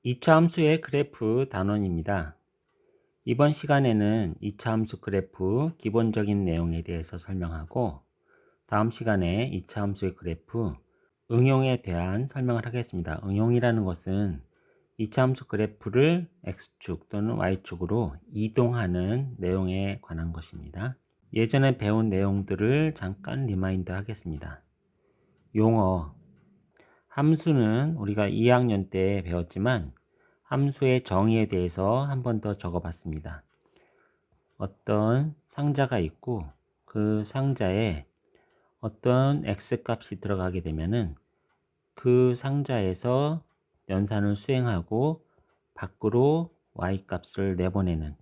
2차 함수의 그래프 단원입니다. 이번 시간에는 2차 함수 그래프 기본적인 내용에 대해서 설명하고 다음 시간에 2차 함수의 그래프 응용에 대한 설명을 하겠습니다. 응용이라는 것은 2차 함수 그래프를 X축 또는 Y축으로 이동하는 내용에 관한 것입니다. 예전에 배운 내용들을 잠깐 리마인드 하겠습니다. 용어 함수는 우리가 2학년 때 배웠지만 함수의 정의에 대해서 한 번 더 적어 봤습니다. 어떤 상자가 있고 그 상자에 어떤 x 값이 들어가게 되면은 그 상자에서 연산을 수행하고 밖으로 y 값을 내보내는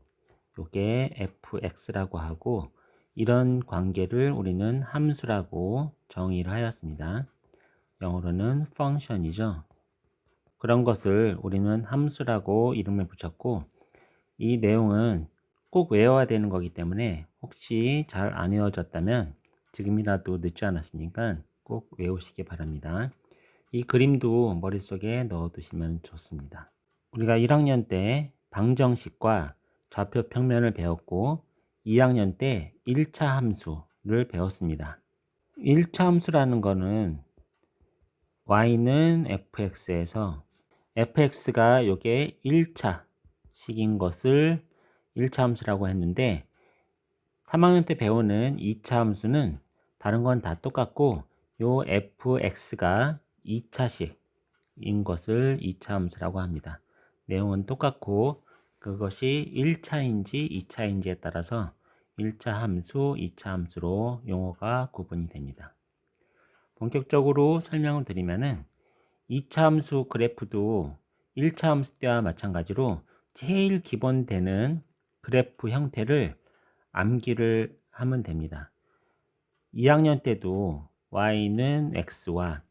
요게 fx라고 하고, 이런 관계를 우리는 함수라고 정의를 하였습니다. 영어로는 function이죠. 그런 것을 우리는 함수라고 이름을 붙였고, 이 내용은 꼭 외워야 되는 거기 때문에 혹시 잘 안 외워졌다면 지금이라도 늦지 않았으니까 꼭 외우시기 바랍니다. 이 그림도 머릿속에 넣어 두시면 좋습니다. 우리가 1학년 때 방정식과 좌표 평면을 배웠고 2학년 때 1차 함수를 배웠습니다. 1차 함수라는 거는 y는 fx에서 fx가 요게 1차 식인 것을 1차 함수라고 했는데, 3학년 때 배우는 2차 함수는 다른 건 다 똑같고 요 fx가 2차식인 것을 2차 함수라고 합니다. 내용은 똑같고 그것이 1차인지 2차인지에 따라서 1차 함수, 2차 함수로 용어가 구분이 됩니다. 본격적으로 설명을 드리면은 2차 함수 그래프도 1차 함수 때와 마찬가지로 제일 기본되는 그래프 형태를 암기를 하면 됩니다. 2학년 때도 y는 x와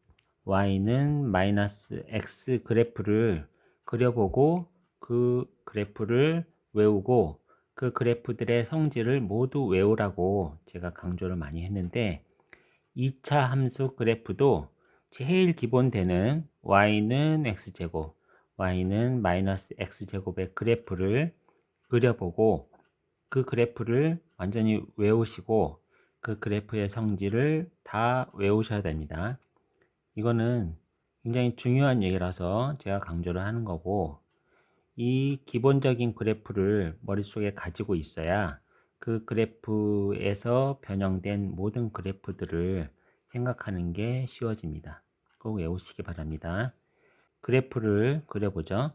y는 마이너스 x 그래프를 그려보고 그 그래프를 외우고 그 그래프들의 성질을 모두 외우라고 제가 강조를 많이 했는데, 2차 함수 그래프도 제일 기본되는 y는 x제곱, y는 마이너스 x제곱의 그래프를 그려보고 그 그래프를 완전히 외우시고 그 그래프의 성질을 다 외우셔야 됩니다. 이거는 굉장히 중요한 얘기라서 제가 강조를 하는 거고, 이 기본적인 그래프를 머릿속에 가지고 있어야 그 그래프에서 변형된 모든 그래프들을 생각하는 게 쉬워집니다. 꼭 외우시기 바랍니다. 그래프를 그려보죠.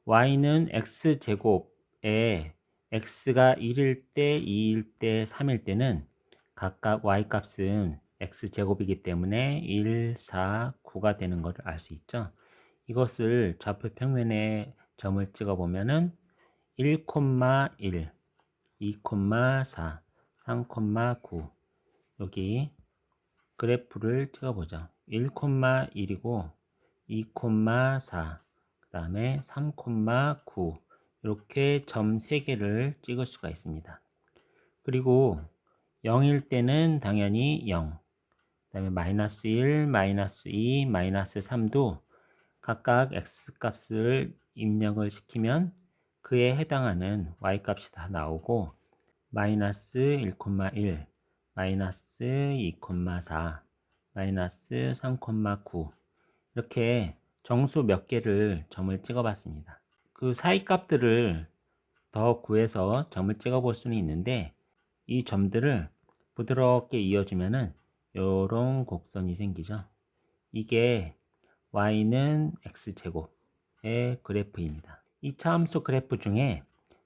y는 x제곱에 x가 1일 때, 2일 때, 3일 때는 각각 y값은 x제곱이기 때문에 1, 4, 9가 되는 것을 알 수 있죠. 이것을 좌표 평면에 점을 찍어 보면은 1, 1, 2, 4, 3, 9 여기 그래프를 찍어 보죠. 1, 1이고 2, 4, 그 다음에 3, 9 이렇게 점 3개를 찍을 수가 있습니다. 그리고 0일 때는 당연히 0, 그 다음에 마이너스 1, 마이너스 2, 마이너스 3도 각각 x값을 입력을 시키면 그에 해당하는 y값이 다 나오고, 마이너스 1,1, 마이너스 2,4, 마이너스 3,9 이렇게 정수 몇 개를 점을 찍어 봤습니다. 그 사이 값들을 더 구해서 점을 찍어 볼 수는 있는데, 이 점들을 부드럽게 이어주면은 요런 곡선이 생기죠. 이게 y는 x제곱의 그래프입니다. 이 차함수 그래프 중에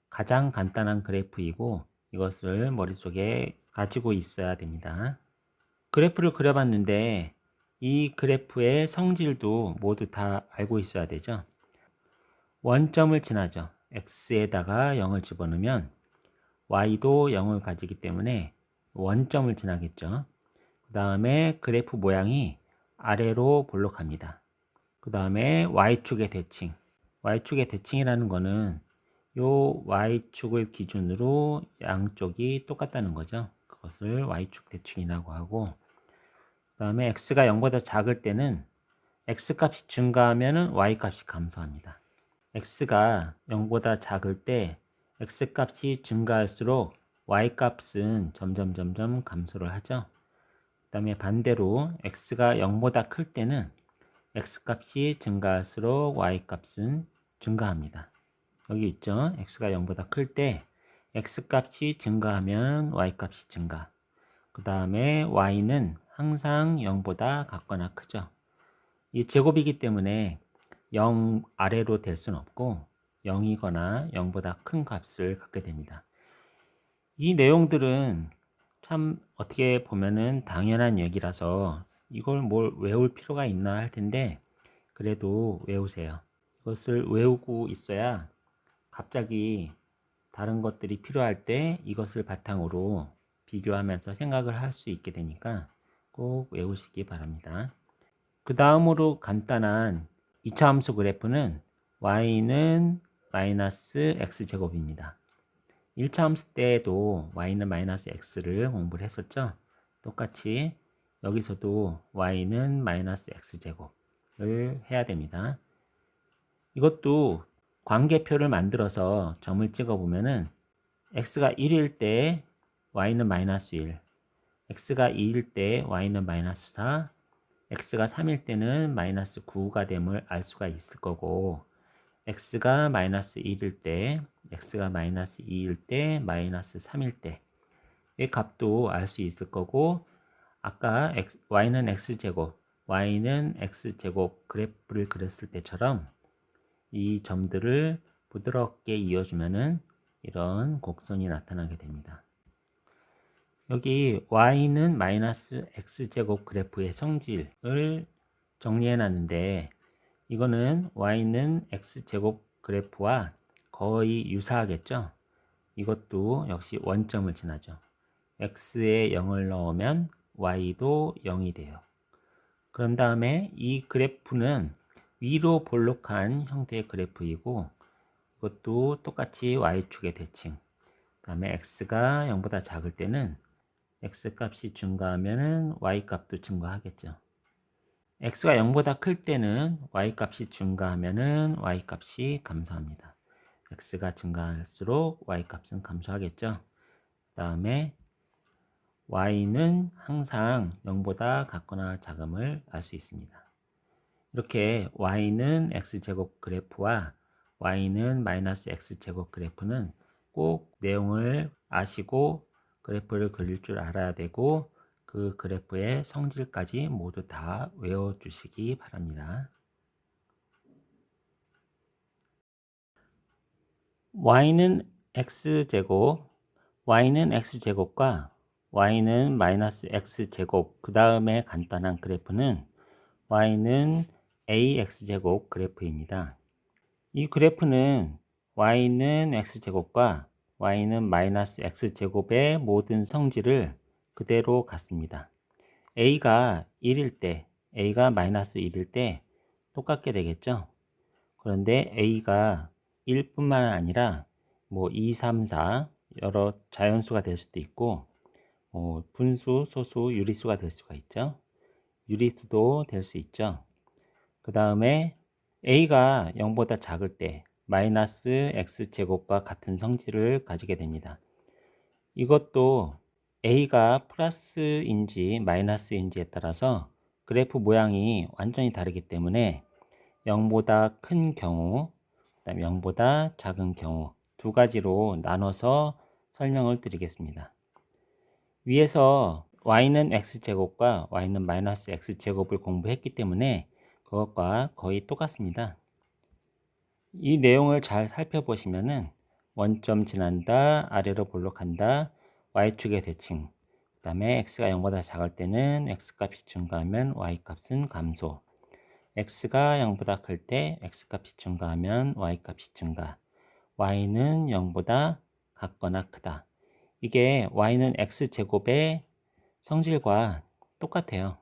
가장 간단한 그래프이고 이것을 머릿속에 가지고 있어야 됩니다. 그래프를 그려봤는데 이 그래프의 성질도 모두 다 알고 있어야 되죠. 원점을 지나죠. x에다가 0을 집어넣으면 y도 0을 가지기 때문에 원점을 지나겠죠. 그 다음에 그래프 모양이 아래로 볼록합니다. 그 다음에 y축의 대칭. y축의 대칭이라는 거는 요 y축을 기준으로 양쪽이 똑같다는 거죠. 그것을 y축 대칭이라고 하고, 그 다음에 x가 0보다 작을 때는 x값이 증가하면 y값이 감소합니다. x가 0보다 작을 때 x값이 증가할수록 y값은 점점 감소를 하죠. 그 다음에 반대로 x가 0보다 클 때는 x값이 증가할수록 y값은 증가합니다. 여기 있죠. x가 0보다 클 때 x값이 증가하면 y값이 증가. 그 다음에 y는 항상 0보다 같거나 크죠. 이 제곱이기 때문에 0 아래로 될 수는 없고 0이거나 0보다 큰 값을 갖게 됩니다. 이 내용들은 참 어떻게 보면은 당연한 얘기라서 이걸 뭘 외울 필요가 있나 할 텐데 그래도 외우세요. 이것을 외우고 있어야 갑자기 다른 것들이 필요할 때 이것을 바탕으로 비교하면서 생각을 할 수 있게 되니까 꼭 외우시기 바랍니다. 그 다음으로 간단한 2차 함수 그래프는 y는 마이너스 x제곱입니다. 1차 함수 때에도 y는 마이너스 x를 공부를 했었죠. 똑같이 여기서도 y는 마이너스 x제곱을 해야 됩니다. 이것도 관계표를 만들어서 점을 찍어 보면은 x가 1일 때 y는 마이너스 1, x가 2일 때 y는 마이너스 4, x가 3일 때는 마이너스 9가 됨을 알 수가 있을 거고 x가 마이너스 1일 때, x가 마이너스 2일 때, 마이너스 3일 때의 값도 알 수 있을 거고 아까 y는 x제곱, y는 x제곱 그래프를 그렸을 때처럼 이 점들을 부드럽게 이어주면은 이런 곡선이 나타나게 됩니다. 여기 y는 마이너스 x제곱 그래프의 성질을 정리해 놨는데 이거는 y는 x제곱 그래프와 거의 유사하겠죠. 이것도 역시 원점을 지나죠. x에 0을 넣으면 y도 0이 돼요. 그런 다음에 이 그래프는 위로 볼록한 형태의 그래프이고 이것도 똑같이 y축의 대칭. 그 다음에 x가 0보다 작을 때는 x값이 증가하면 y값도 증가하겠죠. x가 0보다 클 때는 y값이 증가하면 y값이 감소합니다. x가 증가할수록 y값은 감소하겠죠. 그 다음에 y는 항상 0보다 같거나 작음을 알 수 있습니다. 이렇게 y는 x제곱 그래프와 y는 마이너스 x제곱 그래프는 꼭 내용을 아시고 그래프를 그릴 줄 알아야 되고 그 그래프의 성질까지 모두 다 외워주시기 바랍니다. y는 x제곱, y는 x제곱과 y는 마이너스 x제곱 그 다음에 간단한 그래프는 y는 ax제곱 그래프입니다. 이 그래프는 y는 x제곱과 y는 마이너스 x제곱의 모든 성질을 그대로 갖습니다. a가 1일 때, a가 마이너스 1일 때 똑같게 되겠죠. 그런데 a가 1뿐만 아니라 2, 3, 4 여러 자연수가 될 수도 있고 분수, 소수, 유리수가 될 수가 있죠. 유리수도 될 수 있죠. 그 다음에 a가 0보다 작을 때 마이너스 x제곱과 같은 성질을 가지게 됩니다. 이것도 a가 플러스인지 마이너스인지에 따라서 그래프 모양이 완전히 다르기 때문에 0보다 큰 경우, 그다음에 0보다 작은 경우 두 가지로 나눠서 설명을 드리겠습니다. 위에서 y는 x제곱과 y는 마이너스 x제곱을 공부했기 때문에 그것과 거의 똑같습니다. 이 내용을 잘 살펴보시면은 원점 지난다, 아래로 볼록한다, y축의 대칭, 그 다음에 x가 0보다 작을 때는 x값이 증가하면 y값은 감소, x가 0보다 클 때 x값이 증가하면 y값이 증가, y는 0보다 같거나 크다. 이게 y는 x제곱의 성질과 똑같아요.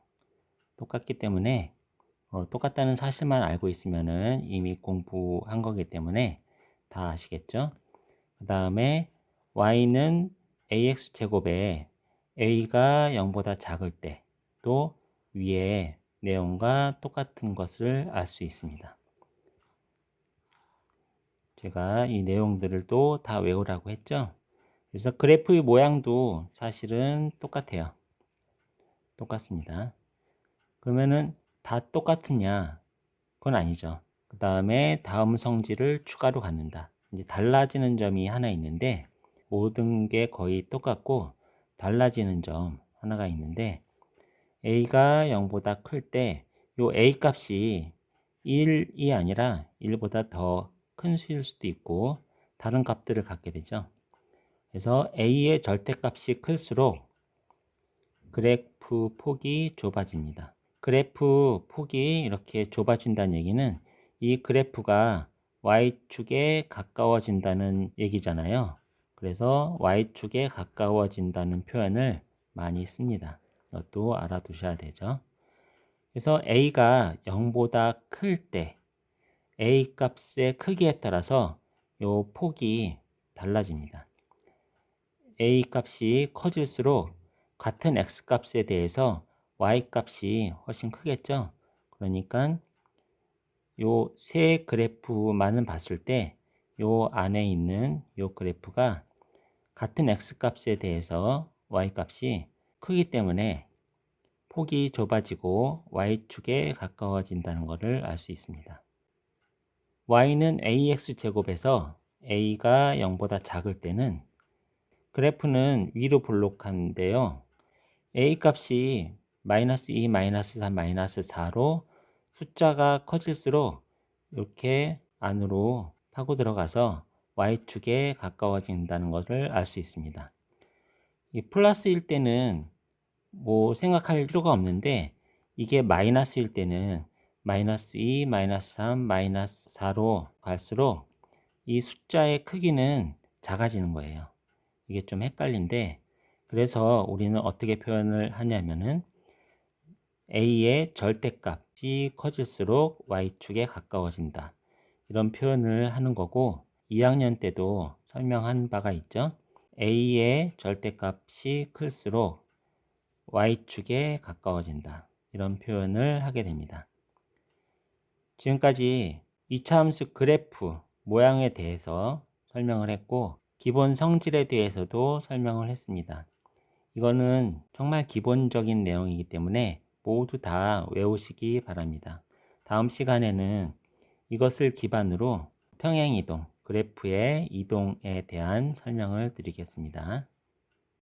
똑같기 때문에 똑같다는 사실만 알고 있으면은 이미 공부한 거기 때문에 다 아시겠죠? 그 다음에 y는 ax제곱에 a가 0보다 작을 때 또 위에 내용과 똑같은 것을 알 수 있습니다. 제가 이 내용들을 또 다 외우라고 했죠. 그래서 그래프의 모양도 사실은 똑같아요. 똑같습니다. 그러면은 다 똑같으냐? 그건 아니죠. 그 다음에 다음 성질을 추가로 갖는다. 이제 달라지는 점이 하나 있는데 모든 게 거의 똑같고 달라지는 점 하나가 있는데 a가 0보다 클 때 요 a 값이 1이 아니라 1보다 더 큰 수일 수도 있고 다른 값들을 갖게 되죠. 그래서 a의 절대값이 클수록 그래프 폭이 좁아집니다. 그래프 폭이 이렇게 좁아진다는 얘기는 이 그래프가 y축에 가까워진다는 얘기잖아요. 그래서 y축에 가까워진다는 표현을 많이 씁니다. 이것도 알아두셔야 되죠. 그래서 a가 0보다 클 때 a 값의 크기에 따라서 이 폭이 달라집니다. a 값이 커질수록 같은 x 값에 대해서 y 값이 훨씬 크겠죠. 그러니까 요 세 그래프만은 봤을 때 요 안에 있는 요 그래프가 같은 x 값에 대해서 y 값이 크기 때문에 폭이 좁아지고 y축에 가까워진다는 것을 알 수 있습니다. y는 ax 제곱에서 a가 0보다 작을 때는 그래프는 위로 볼록한데요. a 값이 마이너스 2, 마이너스 3, 마이너스 4로 숫자가 커질수록 이렇게 안으로 파고 들어가서 y축에 가까워진다는 것을 알 수 있습니다. 이 플러스일 때는 뭐 생각할 필요가 없는데 이게 마이너스일 때는 마이너스 2, 마이너스 3, 마이너스 4로 갈수록 이 숫자의 크기는 작아지는 거예요. 이게 좀 헷갈린데 그래서 우리는 어떻게 표현을 하냐면은 a의 절대값이 커질수록 y축에 가까워진다. 이런 표현을 하는 거고 2학년 때도 설명한 바가 있죠. a의 절대값이 클수록 y축에 가까워진다. 이런 표현을 하게 됩니다. 지금까지 2차 함수 그래프 모양에 대해서 설명을 했고 기본 성질에 대해서도 설명을 했습니다. 이거는 정말 기본적인 내용이기 때문에 모두 다 외우시기 바랍니다. 다음 시간에는 이것을 기반으로 평행이동, 그래프의 이동에 대한 설명을 드리겠습니다.